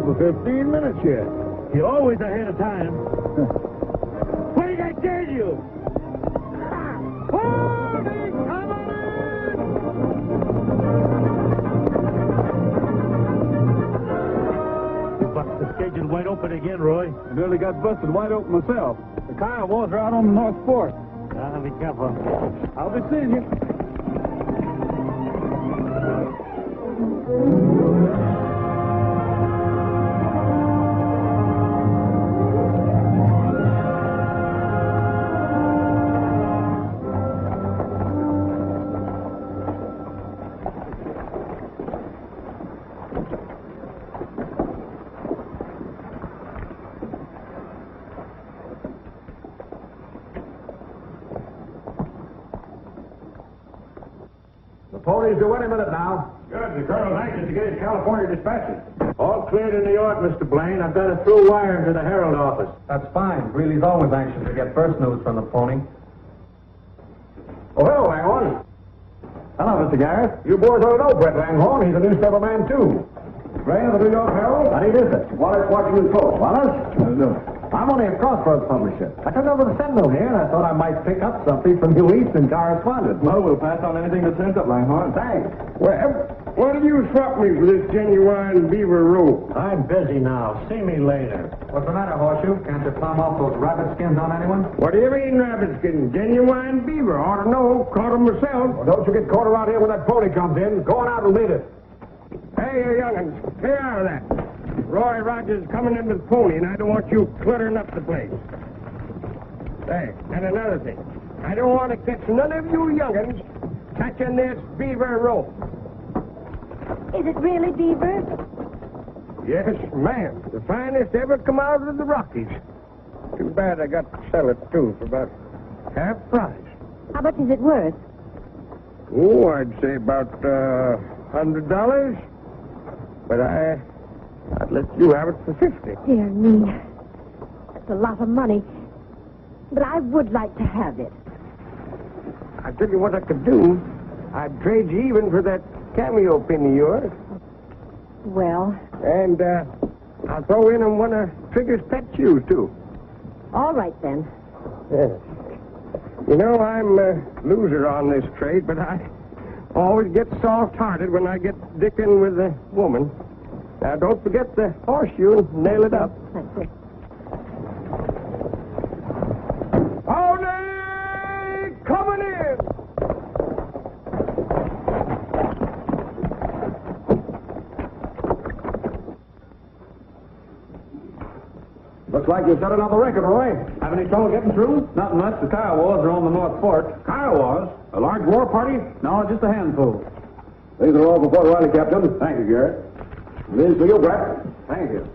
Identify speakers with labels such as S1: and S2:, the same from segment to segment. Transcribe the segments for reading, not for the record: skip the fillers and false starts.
S1: scheduled for 15 minutes yet.
S2: You're always ahead of time. Wait, I tell you! Holy coming in! You busted the schedule wide open again, Roy.
S1: I nearly got busted wide open myself. The Kiowas are out on the North Fork.
S2: Be careful.
S1: I'll be seeing you.
S3: Ponies due any minute now.
S4: Good. The colonel's anxious to get his California dispatches.
S3: All cleared in New York, Mr. Blaine. I've got a through wire to the Herald office.
S5: That's fine. Greeley's always anxious to get first news from the pony.
S3: Oh, hello, Langhorne.
S5: Hello, Mr. Garrett.
S3: You boys ought to know Brett Langhorne. He's a newspaper man, too. Blaine of the New York Herald? How do you do, sir? Wallace, Washington Post. Wallace? I'm only a crossroads publisher. I took over the Sentinel here, and I thought I might pick up something from you Eastern correspondents.
S1: Well, we'll pass on anything that turns up, Langhorne.
S3: Thanks.
S4: Well, why don't you swap me for this genuine beaver rope?
S2: I'm busy now. See me later.
S5: What's the matter, Horseshoe? Can't you plumb off those rabbit skins on anyone?
S4: What do you mean, rabbit skin? Genuine beaver. Ought to know. Caught 'em myself.
S3: Well, don't you get caught around here when that pony comes in. Go on out and lead it.
S4: Hey, you young'uns, stay out of that. Roy Rogers coming in with pony, and I don't want you cluttering up the place. Hey, and another thing. I don't want to catch none of you young'uns touching this beaver rope.
S6: Is it really beaver?
S4: Yes, ma'am. The finest ever come out of the Rockies. Too bad I got to sell it, too, for about half price.
S6: How much is it worth?
S4: Oh, I'd say about $100. But I'd let you have it for 50.
S6: Dear me. That's a lot of money. But I would like to have it.
S4: I tell you what I could do. I'd trade you even for that cameo pin of yours.
S6: Well,
S4: And I'll throw in one of Trigger's pet shoes, too.
S6: all right then.
S4: Yes. You know, I'm a loser on this trade, but I always get soft-hearted when I get dicking with a woman. Now, don't forget the horseshoe and nail it up.
S6: That's it.
S4: Pony coming in!
S3: Looks like you've set another record, Roy. Have any trouble getting through?
S1: Not unless the Kiowas are on the North Fork.
S3: Kiowas? A large war party?
S1: No, just a handful.
S3: These are all before Riley, Captain. Thank you, Garrett. These for you, Brett. Thank you.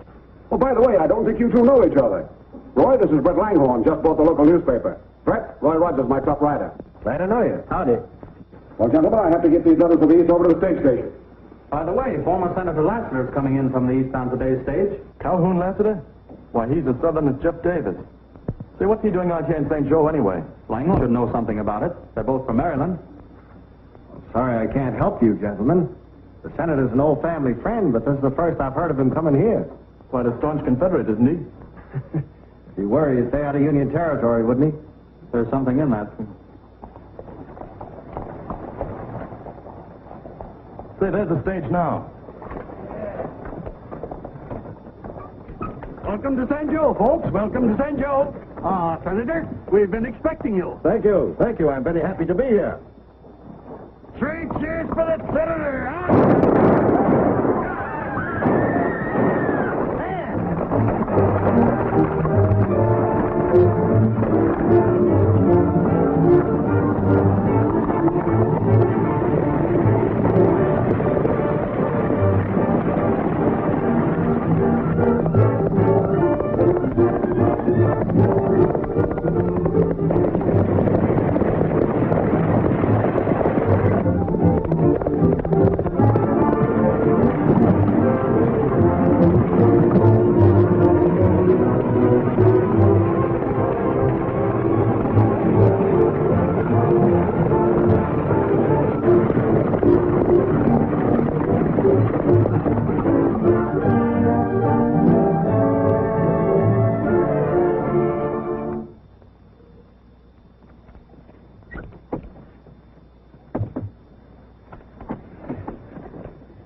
S3: Oh, by the way, I don't think you two know each other. Roy, this is Brett Langhorne, just bought the local newspaper. Brett, Roy Rogers, my top writer.
S2: Glad to know you. Howdy.
S3: Well, gentlemen, I have to get these letters for these over to the stage station.
S5: By the way, former Senator Lassister is coming in from the east on today's stage.
S1: Calhoun Lassiter? Why, he's as southern as Jeff Davis. Say, what's he doing out here in St. Joe anyway?
S5: Langhorne should know something about it. They're both from Maryland.
S2: Sorry I can't help you, gentlemen. The senator's an old family friend, but this is the first I've heard of him coming here.
S1: Quite a staunch Confederate, isn't he?
S2: If he were, he'd stay out of Union territory, wouldn't he?
S5: There's something in that.
S1: Say, there's the stage now.
S2: Welcome to St. Joe, folks. Welcome to St. Joe. Senator, we've been expecting you.
S3: Thank you. Thank you. I'm very happy to be here.
S4: 3 cheers for the senator, huh?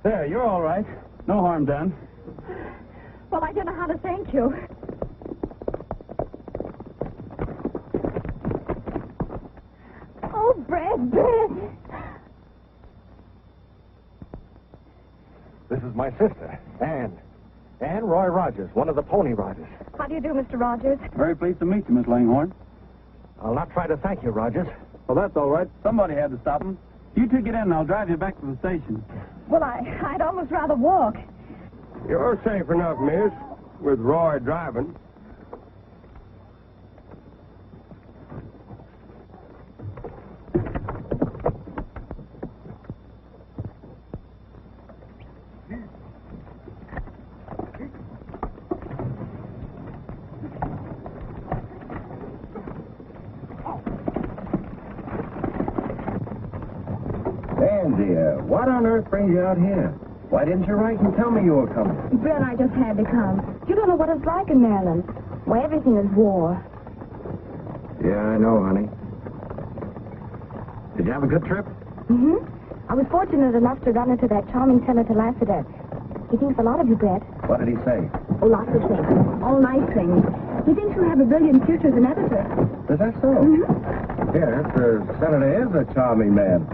S5: There, you're all right. No harm done.
S6: Well, I don't know how to thank you. Oh, Brett.
S3: This is my sister, Anne. Anne Roy Rogers, one of the Pony Riders.
S6: How do you do, Mr. Rogers?
S5: Very pleased to meet you, Miss Langhorne.
S3: I'll not try to thank you, Rogers.
S5: Well, that's all right. Somebody had to stop him. You two get in and I'll drive you back to the station.
S6: Well, I'd almost rather walk.
S4: You're safe enough, miss, with Roy driving.
S3: Anne, dear, what on earth brings you out here? Why didn't you write and tell me you were coming?
S6: Brett, I just had to come. You don't know what it's like in Maryland. Why, everything is war.
S3: Yeah, I know, honey. Did you have a good trip?
S6: Mm-hmm. I was fortunate enough to run into that charming Senator Lassister. He thinks a lot of you, Brett.
S3: What did he say?
S6: Oh, lots of things. All nice things. He thinks you have a brilliant future as an editor.
S3: Is that so?
S6: Mm-hmm.
S3: Yes, the senator is a charming man.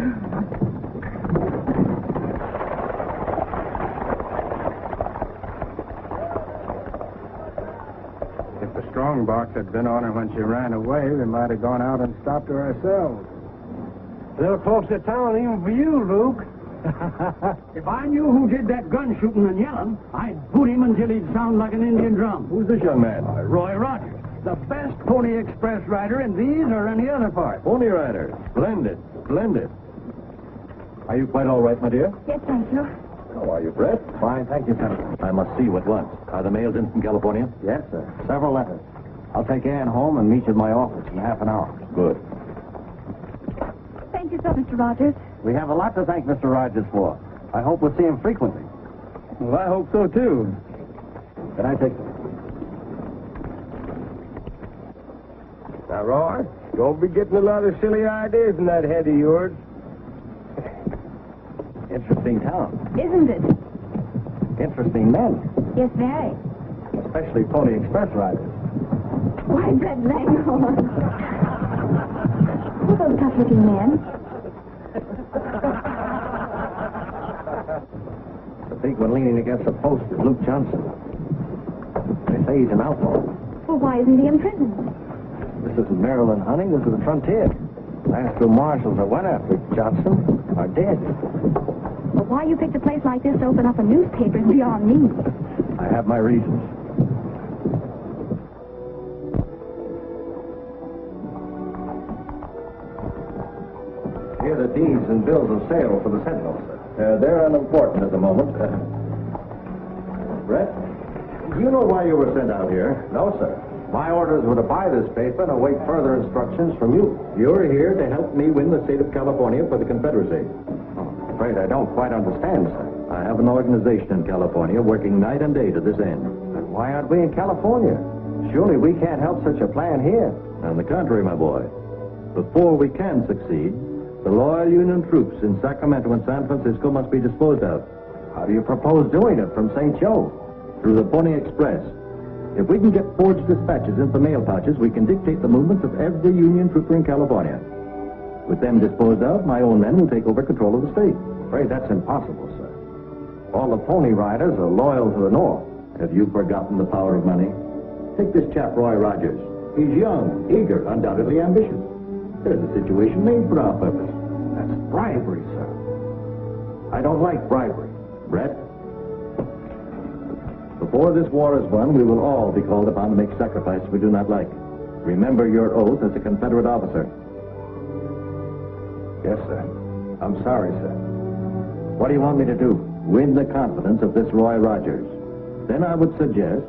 S4: If the strong box had been on her when she ran away, we might have gone out and stopped her ourselves.
S5: Little close to town even for you, Luke. If I knew who did that gun shooting and yelling, I'd boot him until he'd sound like an Indian drum.
S3: Who's this young man?
S5: Roy Rogers, the best Pony Express rider in these or any other part.
S3: Pony Rider. Splendid. Splendid. Are you quite all right, my dear?
S6: Yes, thank you.
S3: How are you, Brett? Fine, thank you, Senator. I must see you at once. Are the mails in from California? Yes, sir. Several letters. I'll take Anne home and meet you at my office in half an hour. Good.
S6: Thank you so, Mr. Rogers.
S3: We have a lot to thank Mr. Rogers for. I hope we'll see him frequently.
S5: Well, I hope so, too.
S3: Can I take...
S4: Now, Roy, don't be getting a lot of silly ideas in that head of yours.
S3: Interesting town.
S6: Isn't it?
S3: Interesting men.
S6: Yes, very.
S3: Especially Pony Express riders.
S6: Why, Brett Langhorne. Who are those tough-looking men?
S3: The big one leaning against a post is Luke Johnson. They say he's an outlaw.
S6: Well, why isn't he in prison?
S3: This isn't Maryland, honey. This is the frontier. Last two marshals that went after Johnson are dead.
S6: Well, why you picked a place like this to open up a newspaper is beyond me.
S3: I have my reasons. Here are the deeds and bills of sale for the Sentinel, sir. They're unimportant at the moment. Brett, do you know why you were sent out here? No, sir. My orders were to buy this paper and await further instructions from you. You're here to help me win the state of California for the Confederacy. I'm afraid I don't quite understand, sir. I have an organization in California working night and day to this end. Then why aren't we in California? Surely we can't help such a plan here. On the contrary, my boy. Before we can succeed, the loyal Union troops in Sacramento and San Francisco must be disposed of. How do you propose doing it from St. Joe? Through the Pony Express. If we can get forged dispatches into mail pouches, we can dictate the movements of every Union trooper in California. With them disposed of, my own men will take over control of the state. Afraid that's impossible, sir. All the Pony Riders are loyal to the North. Have you forgotten the power of money? Take this chap, Roy Rogers. He's young, eager, undoubtedly ambitious. There's a situation made for our purpose. That's bribery, sir. I don't like bribery. Brett? Before this war is won, we will all be called upon to make sacrifices we do not like. Remember your oath as a Confederate officer. Yes, sir. I'm sorry, sir. What do you want me to do? Win the confidence of this Roy Rogers. Then I would suggest...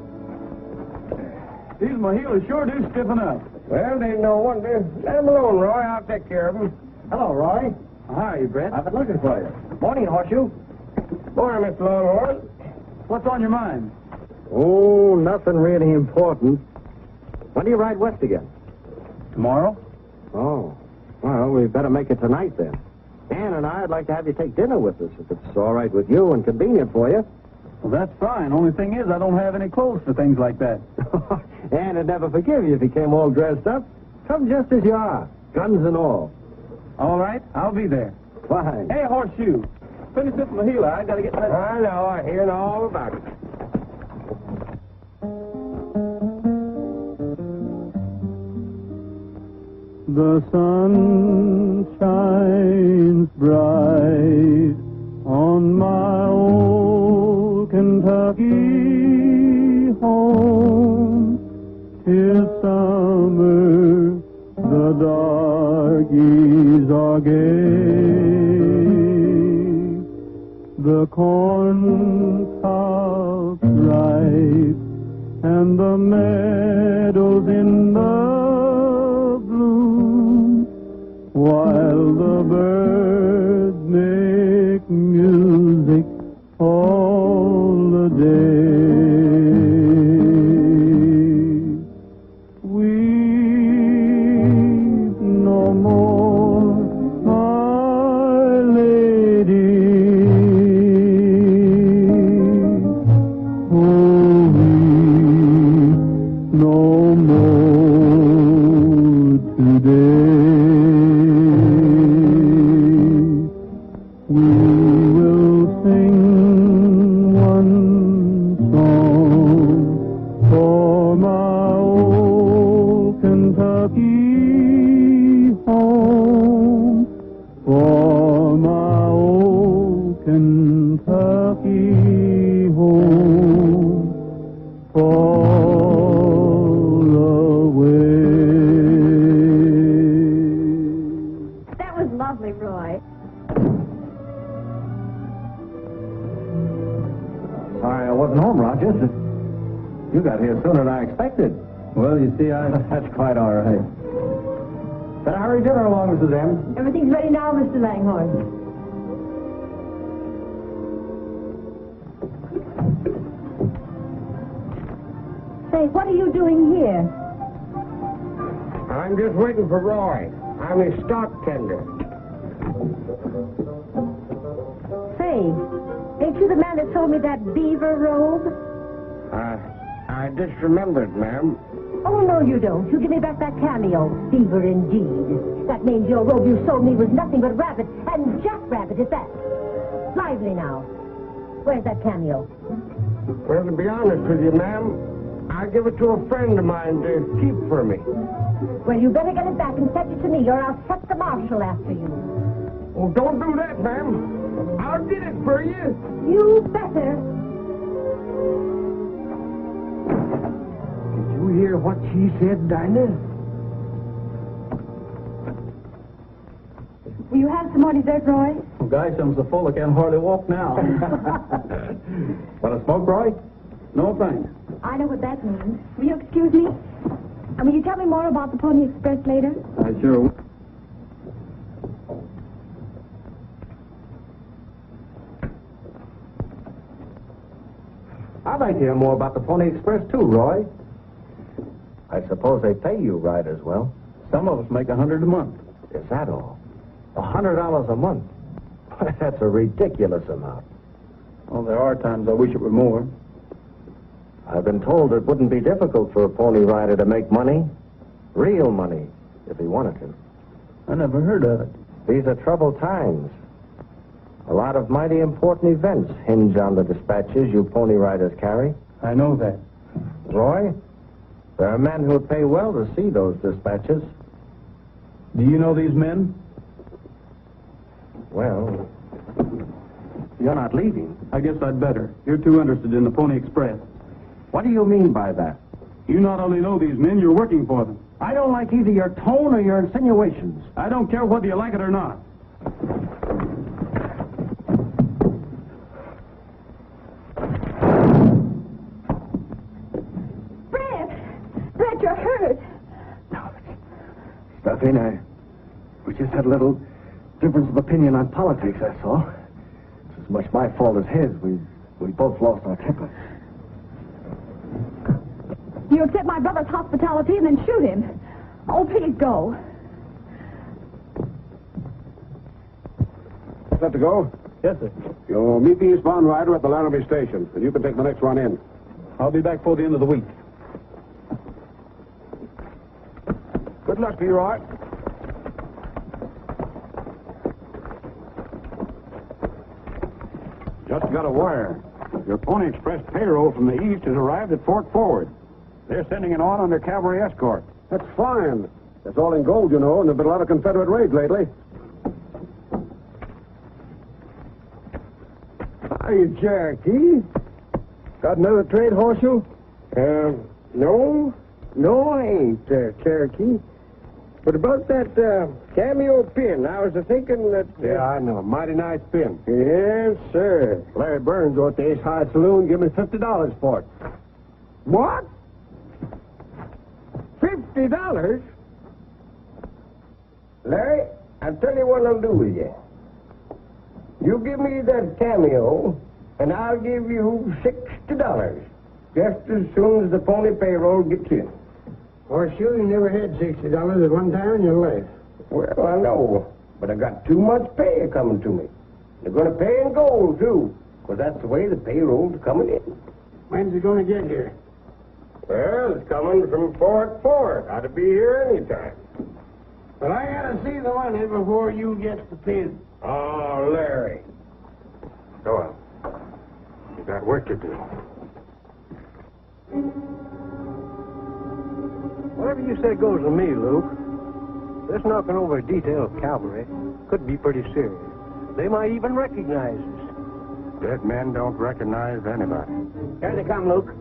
S5: These Mohilas sure do stiffen up.
S4: Well, they ain't no wonder. Let him alone, Roy. I'll take care of him.
S3: Hello, Roy.
S5: How are you, Brett?
S3: I've been looking for you. Morning, Horseshoe.
S4: Morning, Mr. Langhorne.
S5: What's on your mind?
S3: Oh, nothing really important. When do you ride west again?
S5: Tomorrow?
S3: Oh. Well, we better make it tonight, then.
S2: Ann and I'd like to have you take dinner with us, if it's all right with you and convenient for you.
S5: Well, that's fine. Only thing is, I don't have any clothes for things like that.
S2: Ann would never forgive you if you came all dressed up. Come just as you are, guns and all.
S5: All right, I'll be there.
S2: Fine.
S5: Hey, Horseshoe, finish this Mahila. I gotta get that.
S4: I know, I hear all about it.
S7: The sun shines bright on my old Kentucky home. 'Tis summer, the darkies are gay. The corn cobs ripe and the meadows in the bloom, while the birds make music all the day. Weep no more, my lady. Oh, weep no more today. We will sing one song for my old Kentucky home, for my old Kentucky home, far away.
S6: That was lovely, Roy.
S2: Sorry I wasn't home, Rogers. You got here sooner than I expected.
S5: Well, you see,
S2: That's quite all right. Better hurry dinner along, Mrs. M.
S6: Everything's ready now, Mr. Langhorne. Say, what are you doing here?
S4: I'm just waiting for Roy. I'm his stock tender.
S6: Say, ain't you the man that sold me that beaver robe?
S4: I just remembered, ma'am.
S6: Oh, no, you don't. You give me back that cameo. Beaver, indeed. That means your robe you sold me was nothing but rabbit, and jackrabbit at that. Lively now. Where's that cameo?
S4: Well, to be honest with you, ma'am, I give it to a friend of mine to keep for me.
S6: Well, you better get it back and fetch it to me, or I'll set the marshal after you.
S4: Oh, don't do that, ma'am. I'll get it for you.
S6: You better.
S4: Did you hear what she said, Dinah?
S6: Will you have some more dessert, Roy?
S5: well, guy, some's so full I can't hardly walk now.
S2: Want to smoke, Roy?
S5: No thanks.
S6: I know what that means. Will you excuse me? And will you tell me more about the Pony Express later?
S5: I sure will.
S2: I'd like to hear more about the Pony Express, too, Roy. I suppose they pay you riders well.
S5: Some of us make $100 a month.
S2: Is that all? $100 a month? That's a ridiculous amount.
S5: Well, there are times I wish it were more.
S2: I've been told it wouldn't be difficult for a pony rider to make money. Real money, if he wanted to.
S5: I never heard of it.
S2: These are troubled times. A lot of mighty important events hinge on the dispatches you pony riders carry.
S5: I know that.
S2: Roy, there are men who'd pay well to see those dispatches.
S5: Do you know these men?
S2: Well, you're not leaving.
S5: I guess I'd better. You're too interested in the Pony Express.
S2: What do you mean by that?
S5: You not only know these men, you're working for them.
S2: I don't like either your tone or your insinuations.
S5: I don't care whether you like it or not.
S6: Brett, you're hurt.
S2: No, it's nothing. We just had a little difference of opinion on politics, that's all. It's as much my fault as his. We both lost our temper.
S6: You accept my brother's hospitality and then shoot him. Oh, please go.
S3: Set to go?
S7: Yes, sir.
S3: You'll meet the eastbound rider at the Laramie station, and you can take the next one in.
S7: I'll be back before the end of the week.
S3: Good luck to you, Roy. Just got a wire. Your Pony Express payroll from the east has arrived at Fort Forward. They're sending it on under cavalry escort. That's fine. That's all in gold, you know, and there've been a lot of Confederate raids lately.
S4: Hiya, Cherokee. Got another trade, Horseshoe? No, I ain't, Cherokee. But about that cameo pin, I was thinking that...
S3: Yeah, I know. Mighty nice pin.
S4: Yes, sir.
S3: Larry Burns over at the Ace High Saloon gave me $50 for it.
S4: What? $50? Larry, I'll tell you what I'll do with you. You give me that cameo, and I'll give you $60, just as soon as the pony payroll gets in.
S5: Horseshoe, you never had $60 at one time in your life.
S4: Well, I know, but I got too much pay coming to me. They're going to pay in gold, too, because that's the way the payroll's coming in.
S5: When's it going to get here?
S4: Well, it's coming from Fort Forward. Ought to be here any time.
S5: But I got to see the money before you get the pin.
S4: Oh, Larry.
S3: Go on. You got work to do.
S5: Whatever you say goes with me, Luke. This knocking over a detail of cavalry could be pretty serious. They might even recognize us.
S3: Dead men don't recognize anybody.
S5: Here they come, Luke.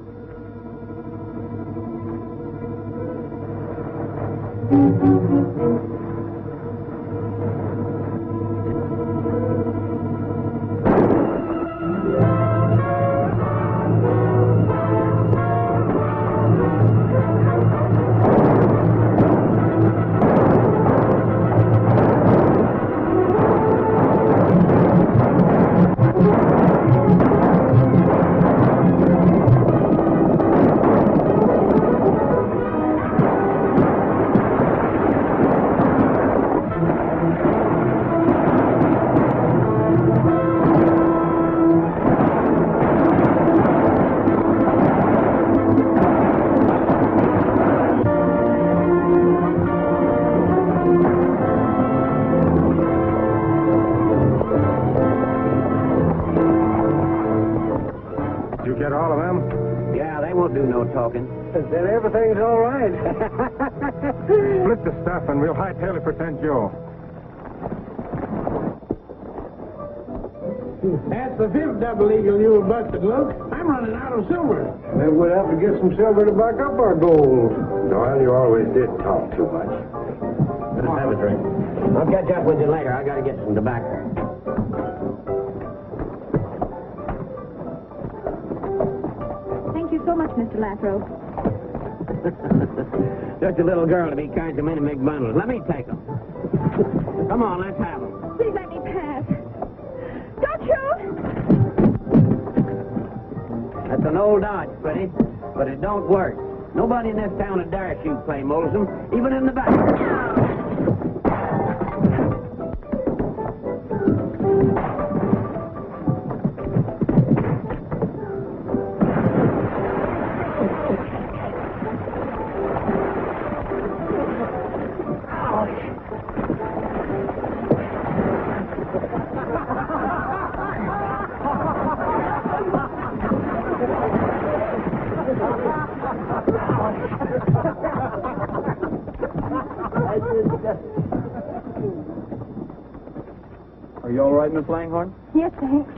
S4: Then everything's all right.
S3: Split the stuff and we'll hightail it for St. Joe.
S5: That's the fifth double eagle you busted, Luke. I'm running out of silver.
S4: Then we'll have to get some silver to back up our gold.
S3: Doyle, you always did talk too much.
S8: Let us have a drink. I'll catch up with you later. I gotta get some tobacco.
S9: Thank you so much, Mr. Lathrop.
S8: Just a little girl to be kind to many big bundles. Let me take them. Come on, let's have them.
S9: Please let me pass. Don't shoot!
S8: That's an old dodge, pretty, but it don't work. Nobody in this town would dare shoot Clay Molson, even in the back.
S7: Are you all right, Miss Langhorne?
S9: Yes, thanks.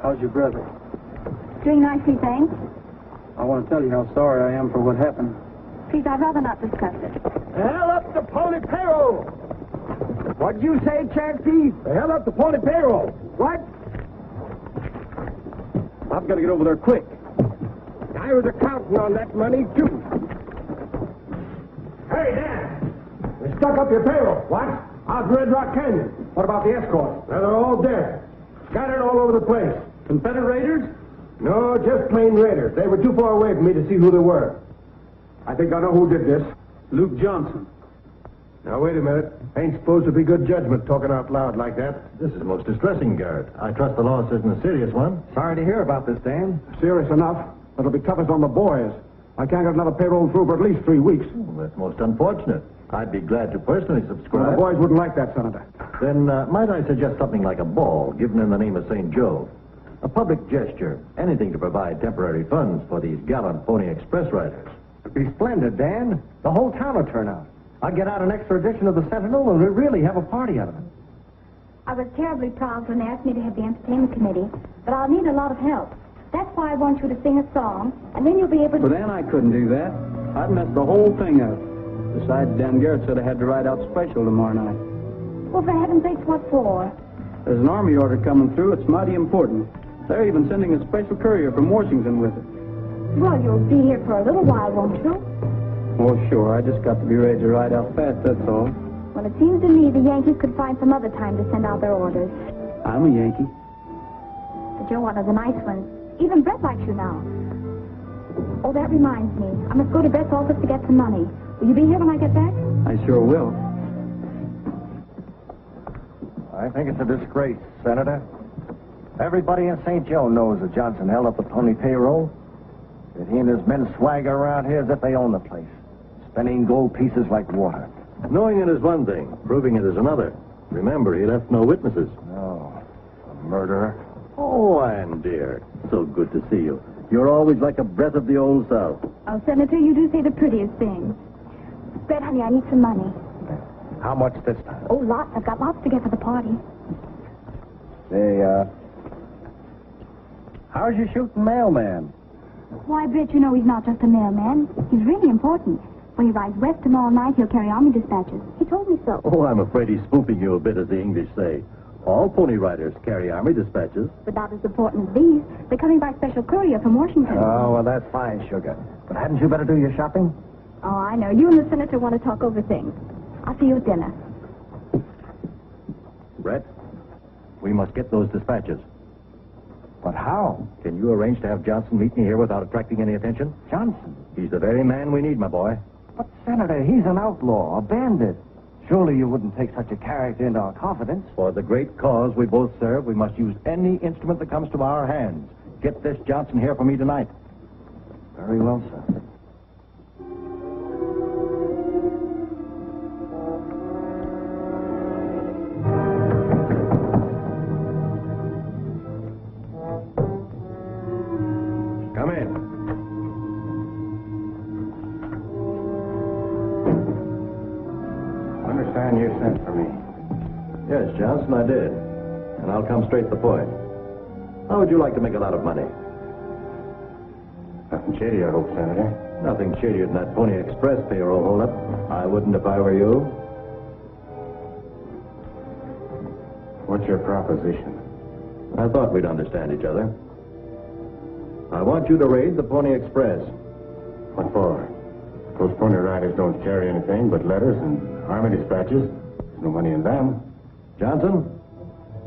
S7: How's your brother?
S9: Doing nicely, thanks.
S7: I want to tell you how sorry I am for what happened.
S9: Please, I'd rather not discuss it.
S4: Hell up the pony payroll! What'd you say, Cherokee? The hell up the pony payroll! What?
S7: I've got to get over there quick.
S4: I was accounting on that money, too. Hey, Dan! They stuck up your payroll. What? How's Red Rock Canyon? What about the escort? They're all dead. Scattered all over the place.
S7: Confederate raiders?
S4: No, just plain raiders. They were too far away for me to see who they were. I think I know who did this.
S7: Luke Johnson.
S3: Now, wait a minute. Ain't supposed to be good judgment talking out loud like that.
S1: This is most distressing, Garrett. I trust the loss isn't a serious one.
S2: Sorry to hear about this, Dan.
S5: Serious enough. It'll be toughest on the boys. I can't get another payroll through for at least 3 weeks.
S1: Well, that's most unfortunate. I'd be glad to personally
S5: Well,
S1: subscribe.
S5: the boys wouldn't like that, Senator.
S1: Then might I suggest something like a ball given in the name of St. Joe? A public gesture. Anything to provide temporary funds for these gallant Pony Express riders.
S2: It'd be splendid, Dan. The whole town would turn out. I'd get out an extra edition of the Sentinel and we'd really have a party out of it.
S9: I was terribly proud when they asked me to have the entertainment committee, but I'll need a lot of help. That's why I want you to sing a song, and then you'll be able to...
S7: But then I couldn't do that. I'd mess the whole thing up. Besides, Dan Garrett said I had to ride out special tomorrow night.
S9: Well, for heaven's sakes, what for?
S7: There's an army order coming through. It's mighty important. They're even sending a special courier from Washington with it.
S9: Well, you'll be here for a little while, won't you?
S7: Oh, sure. I just got to be ready to ride out fast, that's all.
S9: Well, it seems to me the Yankees could find some other time to send out their orders.
S7: I'm a Yankee.
S9: But you're one of the nice ones. Even Brett likes you now. Oh, that reminds me. I must go to Brett's office to get some money. Will you be here when I get back?
S7: I sure will.
S2: I think it's a disgrace, Senator. Everybody in St. Joe knows that Johnson held up the pony payroll. That he and his men swagger around here as if they own the place, spending gold pieces like water.
S1: Knowing it is one thing, proving it is another. Remember, he left no witnesses.
S2: Oh, a murderer.
S1: Oh, Ann, dear. So good to see you. You're always like a breath of the old South.
S9: Oh, Senator, you do say the prettiest things. Brett, honey, I need some money.
S2: How much this time?
S9: Oh, lots. I've got lots to get for the party.
S2: Say, how's your shooting mailman?
S9: Why, Brett, you know he's not just a mailman. He's really important. When he rides west tomorrow night, he'll carry army dispatches. He told me so.
S1: Oh, I'm afraid he's spoofing you a bit, as the English say. All pony riders carry army dispatches.
S9: But not as important as these. They're coming by special courier from Washington.
S2: Oh, well, that's fine, sugar. But hadn't you better do your shopping?
S9: Oh, I know. You and the senator want to talk over things. I'll see you at dinner.
S1: Brett, we must get those dispatches.
S2: But how?
S1: Can you arrange to have Johnson meet me here without attracting any attention?
S2: Johnson?
S1: He's the very man we need, my boy.
S2: But, Senator, he's an outlaw, a bandit. Surely you wouldn't take such a character into our confidence.
S1: For the great cause we both serve, we must use any instrument that comes to our hands. Get this Johnson here for me tonight.
S2: Very well, sir.
S1: Come in.
S3: Understand you sent for me.
S1: Yes, Johnson, I did. And I'll come straight to the point. How would you like to make a lot of money?
S3: Nothing shady, I hope, Senator.
S1: Nothing shadier than that Pony Express payroll holdup. I wouldn't if I were you.
S3: What's your proposition?
S1: I thought we'd understand each other. I want you to raid the Pony Express.
S3: What for? Those pony riders don't carry anything but letters and army dispatches. There's no money in them.
S1: Johnson,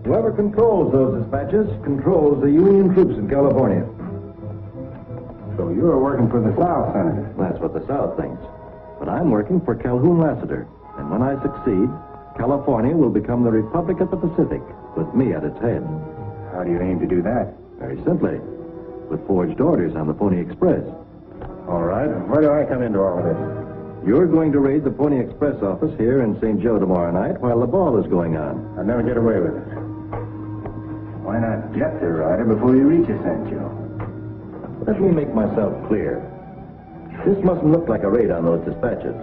S1: whoever controls those dispatches controls the Union troops in California.
S3: So you're working for the South, Senator.
S1: That's what the South thinks. But I'm working for Calhoun Lassister. And when I succeed, California will become the Republic of the Pacific, with me at its head.
S3: How do you aim to do that?
S1: Very simply, with forged orders on the Pony Express.
S3: All right. Where do I come into all this?
S1: You're going to raid the Pony Express office here in St. Joe tomorrow night while the ball is going on.
S3: I'll never get away with it. Why not get the rider before you reach a St. Joe?
S1: Let me make myself clear. This mustn't look like a raid on those dispatches.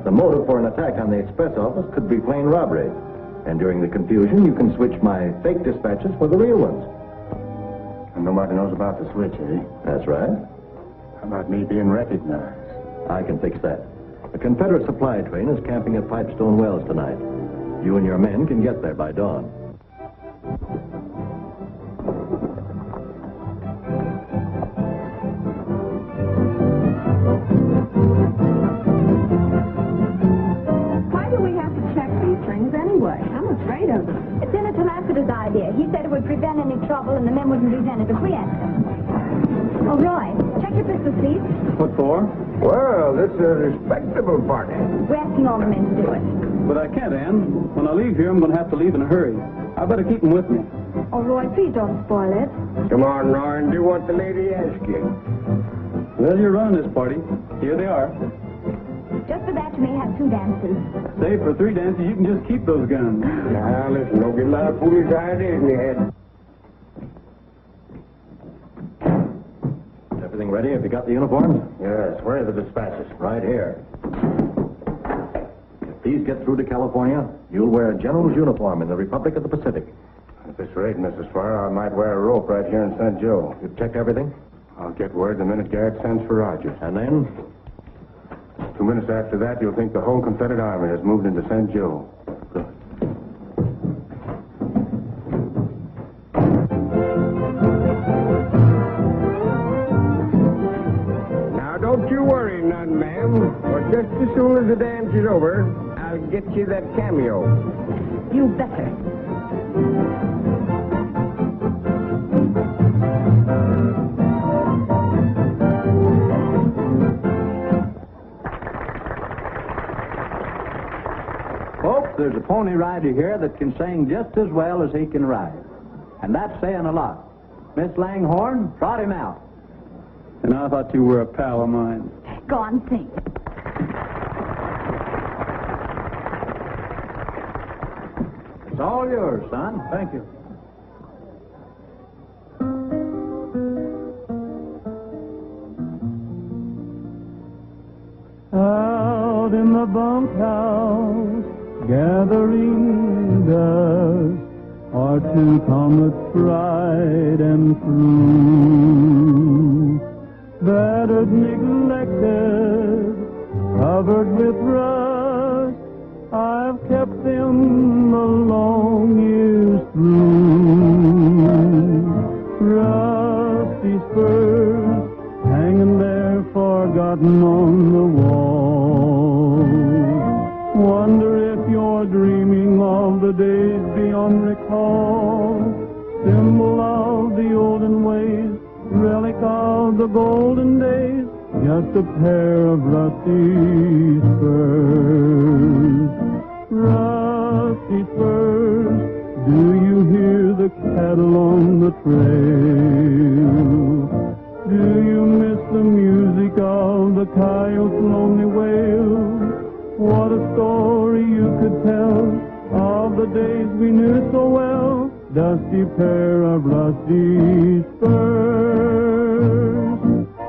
S1: The motive for an attack on the express office could be plain robbery. And during the confusion, you can switch my fake dispatches for the real ones.
S3: And nobody knows about the switch, eh?
S1: That's right.
S3: How about me being recognized?
S1: I can fix that. A Confederate supply train is camping at Pipestone Wells tonight. You and your men can get there by dawn.
S10: Why do we have to check these things anyway? I'm afraid of them.
S9: It's Senator Lassister's idea. He said it would prevent any trouble and the men wouldn't lose any if we answered. Oh, Roy, check your pistols, please.
S7: What for?
S4: Well, this is a respectable party.
S9: We're asking all the men to do it.
S7: But I can't, Ann. When I leave here, I'm going to have to leave in a hurry. I better keep them with me.
S9: Oh, Roy, please don't spoil it.
S4: Come on, Roy, and do what the lady asks you.
S7: Well, you're running this party. Here they are.
S9: Just for that, you may have 2 dances.
S7: Save for 3 dances, you can just keep those guns.
S4: Now, listen, don't get a lot of foolish ideas in your head.
S1: Everything ready? Have you got the uniforms?
S3: Yes, where are the dispatches?
S1: Right here. If these get through to California, you'll wear a general's uniform in the Republic of the Pacific.
S3: At this rate, Mrs. Farr, I might wear a rope right here in St. Joe.
S1: You've checked everything?
S3: I'll get word the minute Garrett sends for Rogers.
S1: And then?
S3: 2 minutes after that, you'll think the whole Confederate Army has moved into St. Joe.
S1: Good.
S4: Now, don't you worry none, ma'am. For just as soon as the dance is over, I'll get you that cameo.
S6: You better.
S7: Folks, there's a pony rider here that can sing just as well as he can ride. And that's saying a lot. Miss Langhorne, trot him out. And I thought you were a pal of mine.
S9: Go on, sing.
S7: It's all yours, son. Thank you. Out in the bunkhouse, gathering dust, are 2 comets tried and true. Battered, neglected, covered with rust, I've kept them the long years through. Rusty spurs hanging there forgotten on the wall. Wonder if you're dreaming of the days beyond recall. Symbol of the olden ways, relic of the golden days, just a pair of rusty spurs. Rusty spurs, do you hear the cattle on the trail? Do you miss the music of the coyote's lonely wail? What a story you could tell of the days we knew so well. Dusty pair of rusty spurs.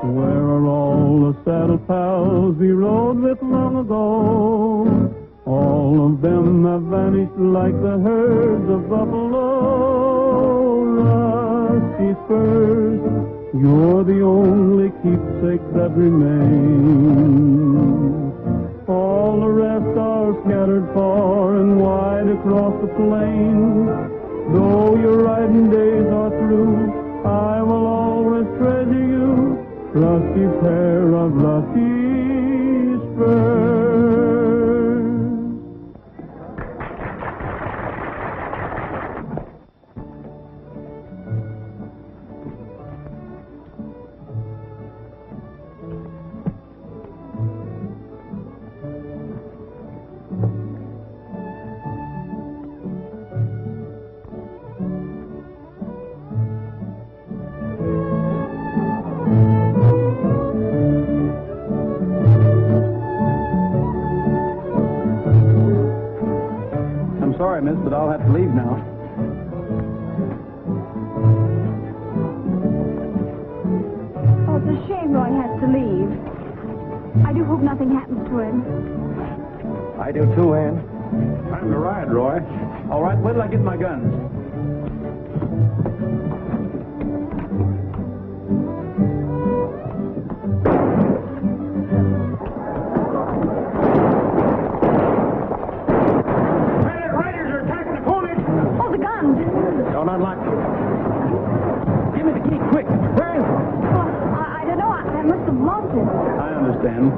S7: Where are all the saddle pals we rode with long ago? All of them have vanished like the herds of buffalo. Rusty spurs, you're the only keepsake that remains. All the rest are scattered far and wide across the plain. Though your riding days are through, I will always treasure you, rusty pair of rusty spurs. Sorry, miss, but I'll have to leave now.
S9: Oh, it's a shame Roy has to leave. I do hope nothing happens to him.
S2: I do too, Ann.
S7: Time to ride, Roy. All right, wait till I get my guns.
S2: Don't unlock it. Give me the key, quick. Where is it?
S9: Oh, I don't know. I must have lost it.
S7: I understand.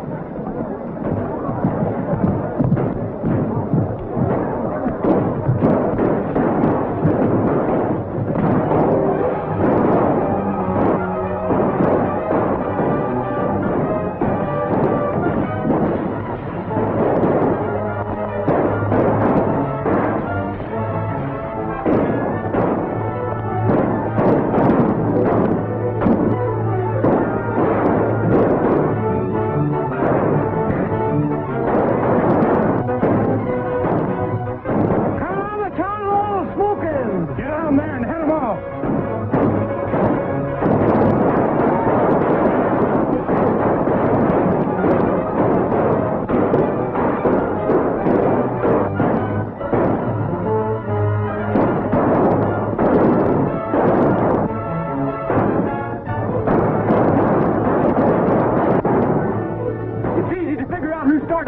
S4: Get on there and head them off.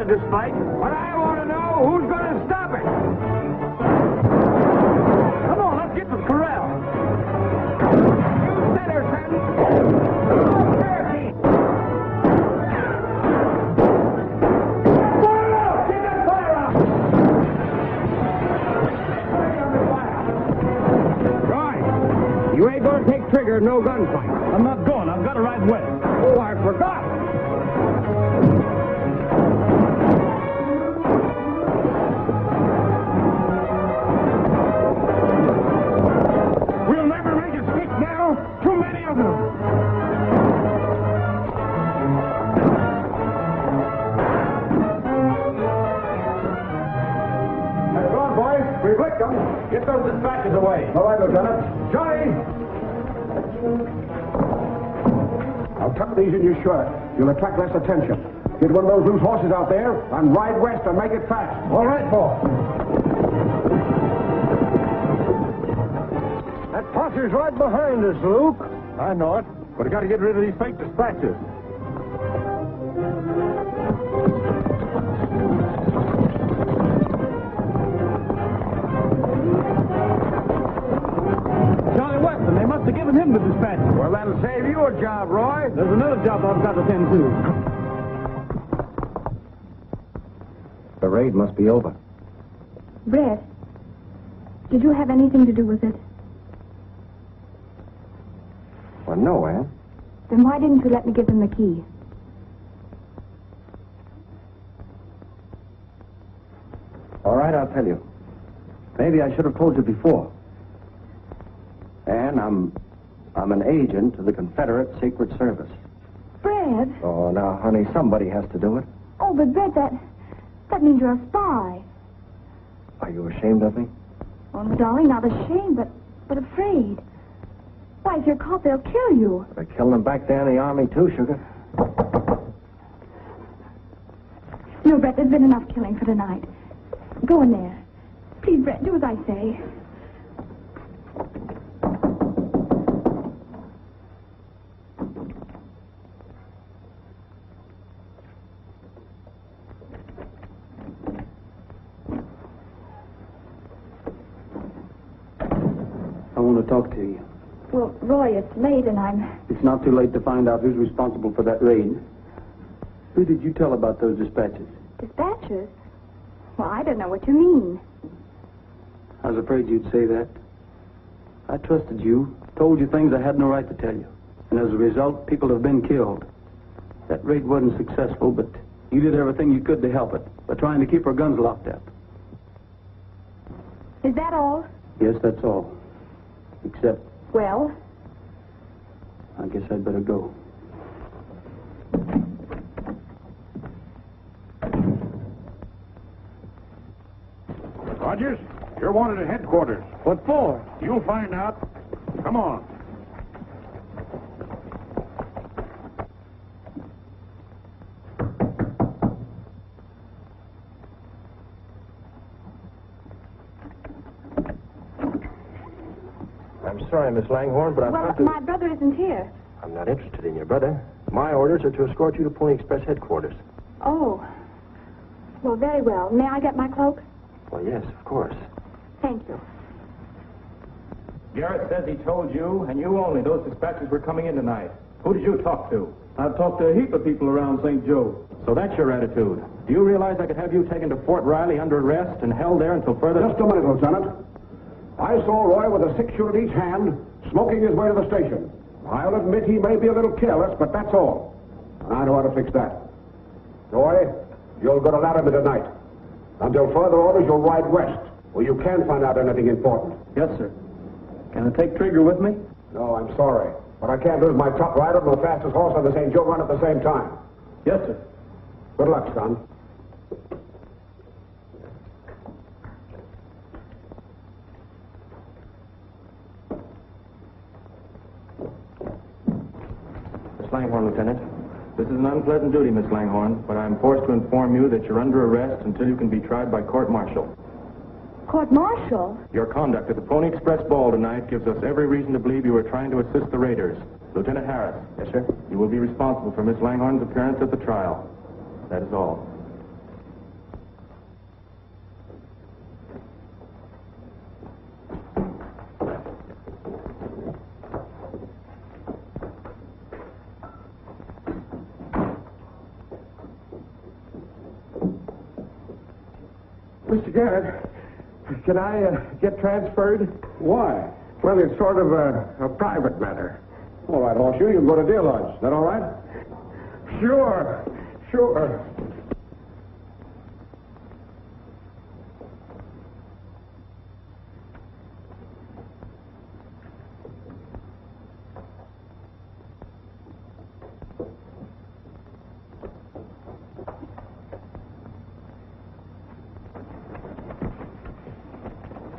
S5: This fight,
S4: but I want to know who's going to stop it.
S5: Come on, let's get to the corral.
S4: You said her, Hatton. Cherokee. Fire out! Get that fire out! Right. You ain't going to take trigger, no gunfight.
S5: I'm not going. I've got to ride west.
S4: Oh, I forgot.
S3: Get those dispatches away. All right, Lieutenant. Johnny! Now tuck these in your shirt. You'll attract less attention. Get one of those loose horses out there and ride west and make it fast. All right, boss.
S5: That posse's right behind us, Luke. I know it, but I got to get rid of these fake dispatches. They must have given him the dispatch.
S4: Well, that'll save you a job, Roy.
S5: There's another job I've got to tend to.
S2: The raid must be over.
S9: Brett, did you have anything to do with it?
S2: Well, no, Ann.
S9: Then why didn't you let me give them the key?
S2: All right, I'll tell you. Maybe I should have told you before. And I'm an agent of the Confederate Secret Service.
S9: Brett?
S2: Oh, now, honey, somebody has to do it.
S9: Oh, but Brett, that means you're a spy.
S2: Are you ashamed of me?
S9: Oh, no, darling, not ashamed, but afraid. Why, if you're caught, they'll kill you.
S2: They killed them back there in the army, too, sugar.
S9: No, Brett, there's been enough killing for tonight. Go in there. Please, Brett, do as I say.
S10: I want to talk to you.
S9: Well, Roy, it's late and
S10: It's not too late to find out who's responsible for that raid. Who did you tell about those dispatches?
S9: Dispatches? Well, I don't know what you mean.
S10: I was afraid you'd say that. I trusted you, told you things I had no right to tell you. And as a result, people have been killed. That raid wasn't successful, but you did everything you could to help it by trying to keep our guns locked up.
S9: Is that all?
S10: Yes, that's all. Except,
S9: Well?
S10: I guess I'd better go.
S4: Rogers, you're wanted at headquarters.
S5: What for?
S4: You'll find out. Come on.
S1: I'm sorry, Miss Langhorne, but I've
S9: Well,
S1: got to...
S9: my brother isn't here.
S1: I'm not interested in your brother. My orders are to escort you to Pony Express headquarters.
S9: Oh. Well, very well. May I get my cloak?
S1: Well, yes, of course.
S9: Thank you.
S11: Garrett says he told you, and you only, those dispatches were coming in tonight. Who did you talk to?
S5: I've talked to a heap of people around St. Joe.
S11: So that's your attitude. Do you realize I could have you taken to Fort Riley under arrest and held there until further...
S3: Just a minute, Lieutenant. I saw Roy with a 6-shooter in each hand, smoking his way to the station. I'll admit he may be a little careless, but that's all. And I know how to fix that. Roy, you'll go to Laramie tonight. Until further orders, you'll ride west, where you can find out anything important.
S11: Yes, sir. Can I take Trigger with me?
S3: No, I'm sorry. But I can't lose my top rider and my fastest horse on the St. Joe run at the same time.
S11: Yes, sir.
S3: Good luck, son.
S11: Langhorne, Lieutenant. This is an unpleasant duty, Miss Langhorne, but I'm forced to inform you that you're under arrest until you can be tried by court-martial.
S9: Court-martial?
S11: Your conduct at the Pony Express ball tonight gives us every reason to believe you were trying to assist the raiders. Lieutenant Harris.
S2: Yes, sir?
S11: You will be responsible for Miss Langhorne's appearance at the trial. That is all.
S4: Mr. Garrett, can I get transferred?
S3: Why?
S4: Well, it's sort of a private matter.
S3: All right, Horseshoe, you can go to Deer Lodge. Is that all right?
S4: Sure.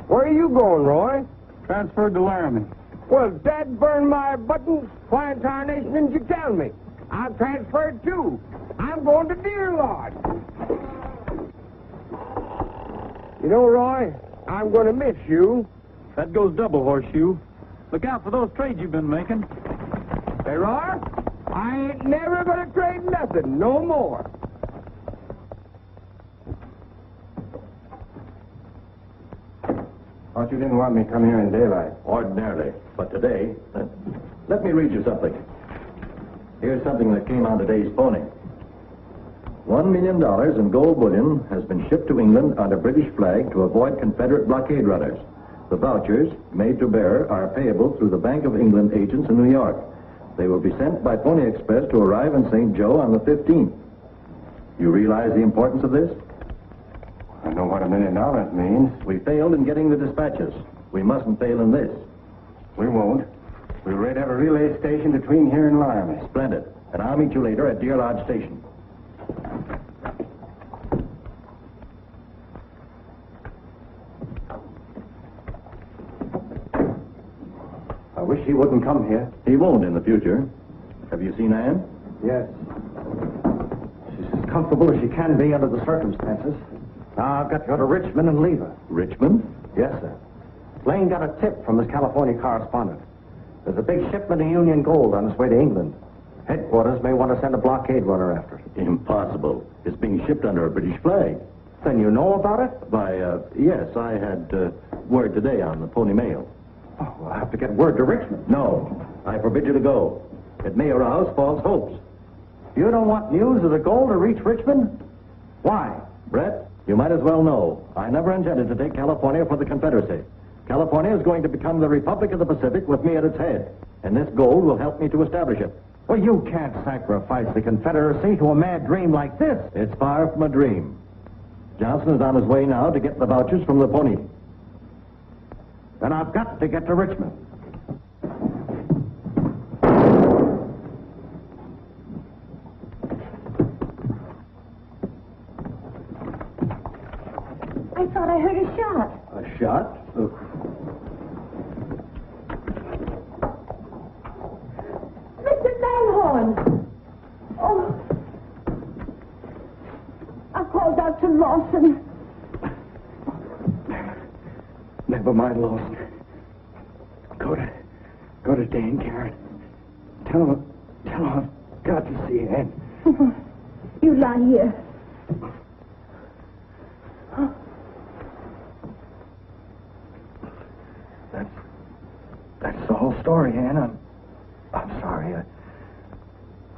S4: Where are you going, Roy?
S5: Transferred to Laramie.
S4: Well, Dad burn my buttons. Why in tarnation didn't you tell me? I'm transferred too. I'm going to Deer Lodge. You know, Roy, I'm going to miss you.
S5: That goes double, Horseshoe. Look out for those trades you've been making.
S4: Hey, Roy, I ain't never going to trade nothing no more.
S1: Thought you didn't want me to come here in daylight. Ordinarily. But today, let me read you something. Here's something that came on today's Pony. $1 million in gold bullion has been shipped to England under British flag to avoid Confederate blockade runners. The vouchers, made to bearer, are payable through the Bank of England agents in New York. They will be sent by Pony Express to arrive in St. Joe on the 15th. You realize the importance of this? I know what $1 million means. We failed in getting the dispatches. We mustn't fail in this. We won't. We'll raid out a relay station between here and Laramie. Splendid. And I'll meet you later at Deer Lodge Station.
S2: I wish he wouldn't come here.
S1: He won't in the future. Have you seen Anne?
S2: Yes. She's as comfortable as she can be under the circumstances. Now I've got to go to Richmond and leave her.
S1: Richmond?
S2: Yes, sir. Lane got a tip from his California correspondent. There's a big shipment of Union gold on its way to England. Headquarters may want to send a blockade runner after it.
S1: Impossible. It's being shipped under a British flag.
S2: Then you know about it?
S1: Yes, I had word today on the Pony Mail.
S2: Oh, we'll have to get word to Richmond.
S1: No, I forbid you to go. It may arouse false hopes.
S2: You don't want news of the gold to reach Richmond? Why?
S1: Brett, you might as well know. I never intended to take California for the Confederacy. California is going to become the Republic of the Pacific with me at its head. And this gold will help me to establish it.
S2: Well, you can't sacrifice the Confederacy to a mad dream like this.
S1: It's far from a dream. Johnson is on his way now to get the vouchers from the Pony.
S2: Then I've got to get to Richmond.
S6: I thought I heard a shot.
S1: A shot?
S6: Mr. Langhorne! Oh. I called Dr. Lawson.
S10: Never mind, Lawson. Go to Dan Garrett. Tell him I've got to see Ann.
S6: You lie here.
S10: That's the whole story, Ann. I'm sorry.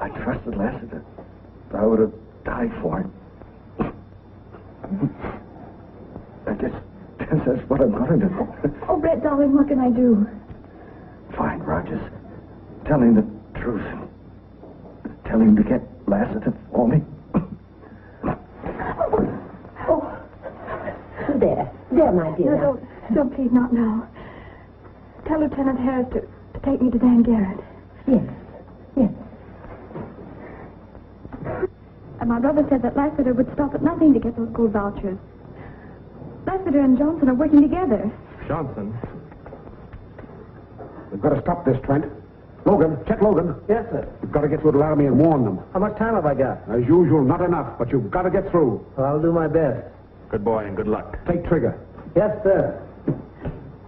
S10: I trusted Lassister. I would have died for him. I guess that's what I'm going to do.
S9: Oh, Brett, darling, what can I do?
S10: Fine, Rogers. Tell him the truth. Tell him to get Lassister for me.
S6: Oh. There, my dear.
S9: No, don't, please, not now. Tell Lieutenant Harris to take me to Dan Garrett.
S6: Yes.
S9: And my brother said that Lassister would stop at nothing to get those gold vouchers. Lassister and Johnson are working together.
S11: Johnson?
S3: We've got to stop this, Trent. Logan, check Logan.
S5: Yes, sir.
S3: You've got to get to the army and warn them.
S5: How much time have I got?
S3: As usual, not enough, but you've got to get through.
S5: I'll do my best.
S11: Good boy and good luck.
S3: Take trigger.
S5: Yes, sir.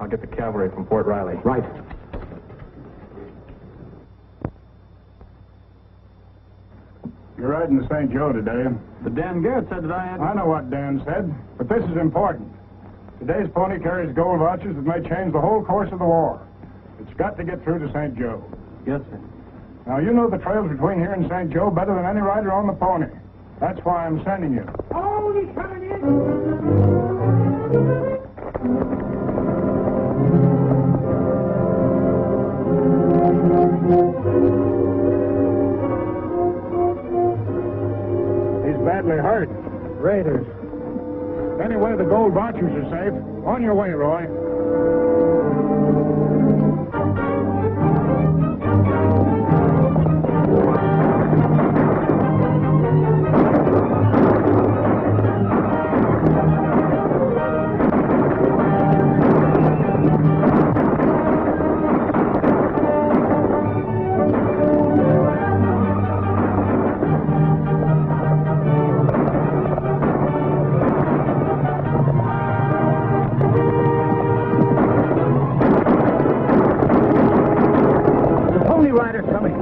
S11: I'll get the cavalry from Fort Riley.
S3: Right.
S12: You're riding to St. Joe today.
S11: But Dan Garrett said that I had...
S12: I know what Dan said, but this is important. Today's pony carries gold vouchers that may change the whole course of the war. It's got to get through to St. Joe.
S11: Yes, sir.
S12: Now, you know the trails between here and St. Joe better than any rider on the pony. That's why I'm sending you.
S4: Oh, he's coming in!
S12: He's badly hurt.
S5: Raiders.
S12: Anyway, the gold vouchers are safe. On your way, Roy.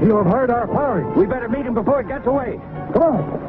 S5: You have heard our firing. We better meet him before it gets away. Come on.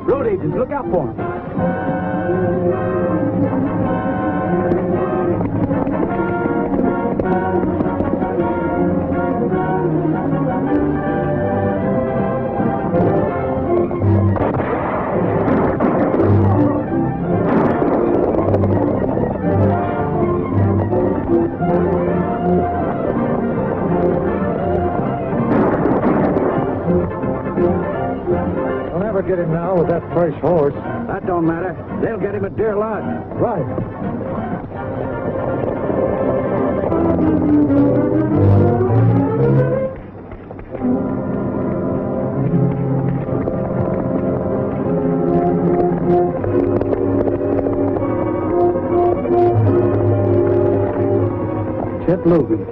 S5: Road agents, look out for him. They'll never get him now with that fresh horse. That don't matter. They'll get him at Deer Lodge. Right. Chet Logan.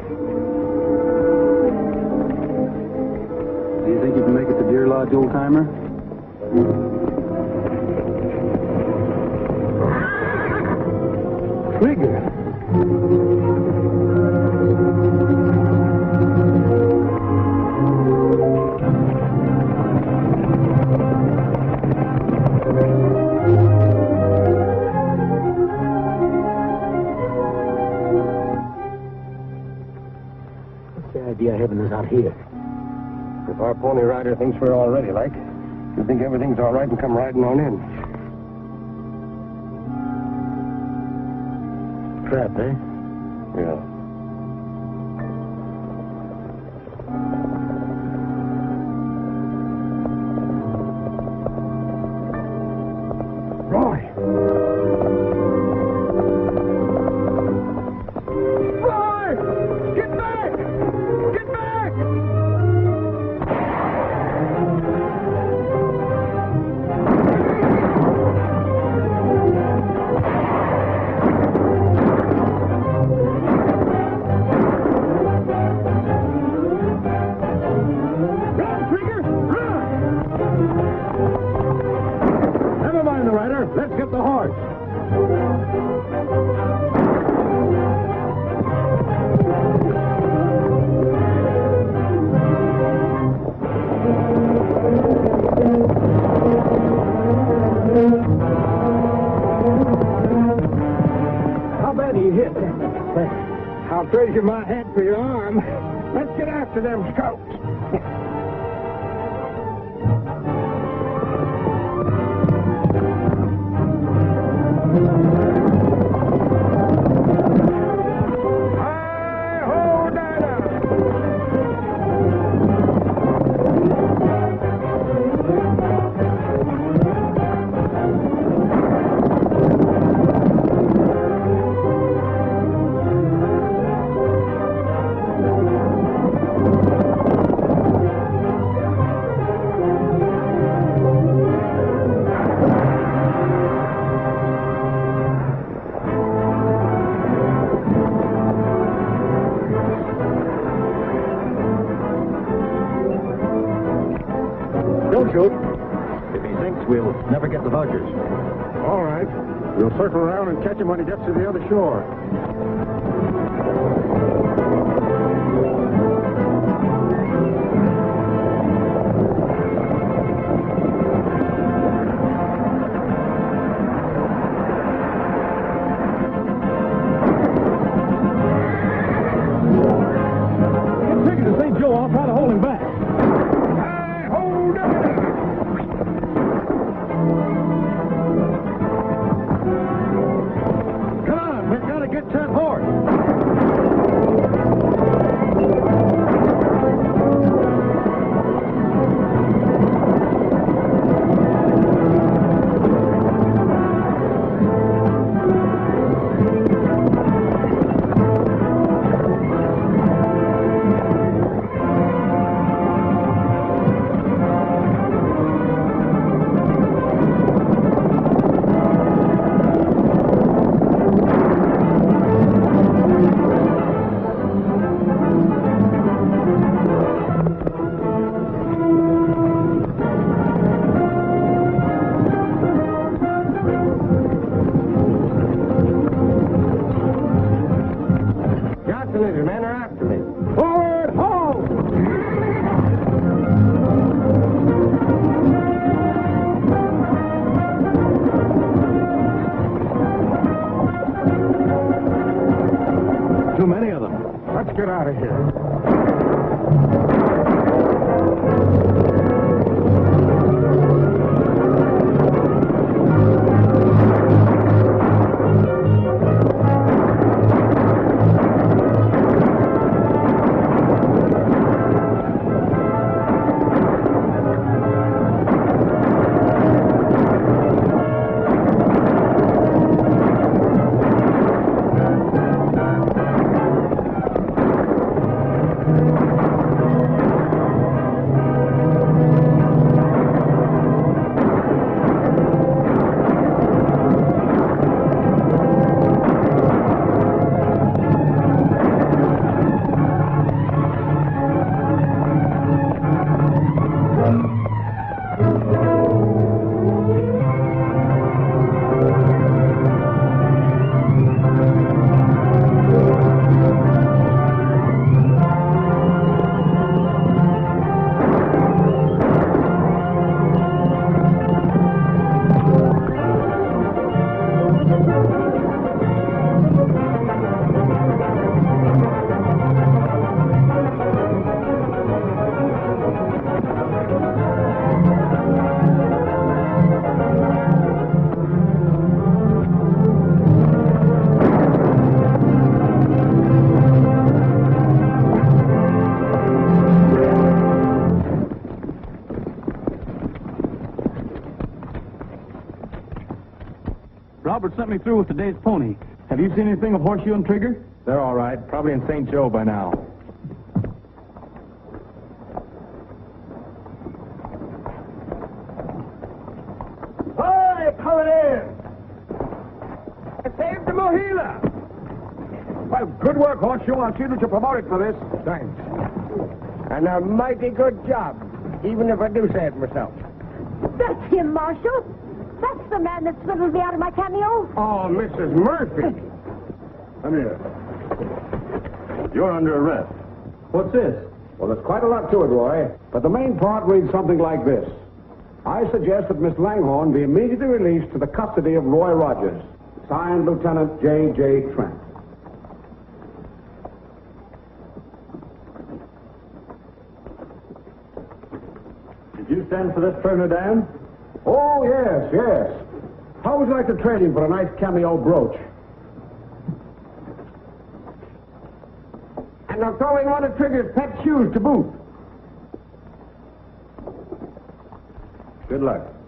S10: Do you think you can make it to Deer Lodge, old-timer?
S5: Trigger. What's the idea of having us out here?
S4: If our pony rider thinks we're all ready, like, you think everything's all right and come riding on in.
S5: Trap, eh?
S4: Yeah.
S5: Roy!
S4: Roy! Get back! Get back!
S5: Run, Trigger! Run! Never mind the rider. Let's get the horse. How bad are you hit?
S4: I'll treasure my head for your arm. Let's get after them scouts.
S3: parachute.
S1: If he sinks, we'll never get the vouchers.
S3: All right. We'll circle around and catch him when he gets to the other shore. Get out of here.
S11: Robert sent me through with today's pony. Have you seen anything of Horseshoe and Trigger?
S3: They're all right. Probably in St. Joe by now.
S4: Hi, coming in. I saved the Mohila.
S3: Well, good work, Horseshoe. I'll see that you're promoted for this.
S4: Thanks. And a mighty good job, even if I do say it myself.
S6: That's him, Marshal. That's the man that swindled me out of my cameo.
S4: Oh, Mrs. Murphy.
S3: Come here. You're under arrest.
S11: What's this?
S3: Well, there's quite a lot to it, Roy. But the main part reads something like this. I suggest that Miss Langhorne be immediately released to the custody of Roy Rogers. Signed, Lieutenant J.J. Trent.
S11: Did you stand for this prisoner, Dan?
S3: Oh, yes, yes. How would you like to trade him for a nice cameo brooch?
S4: And I'm throwing one of Trigger's pet shoes to boot.
S3: Good luck.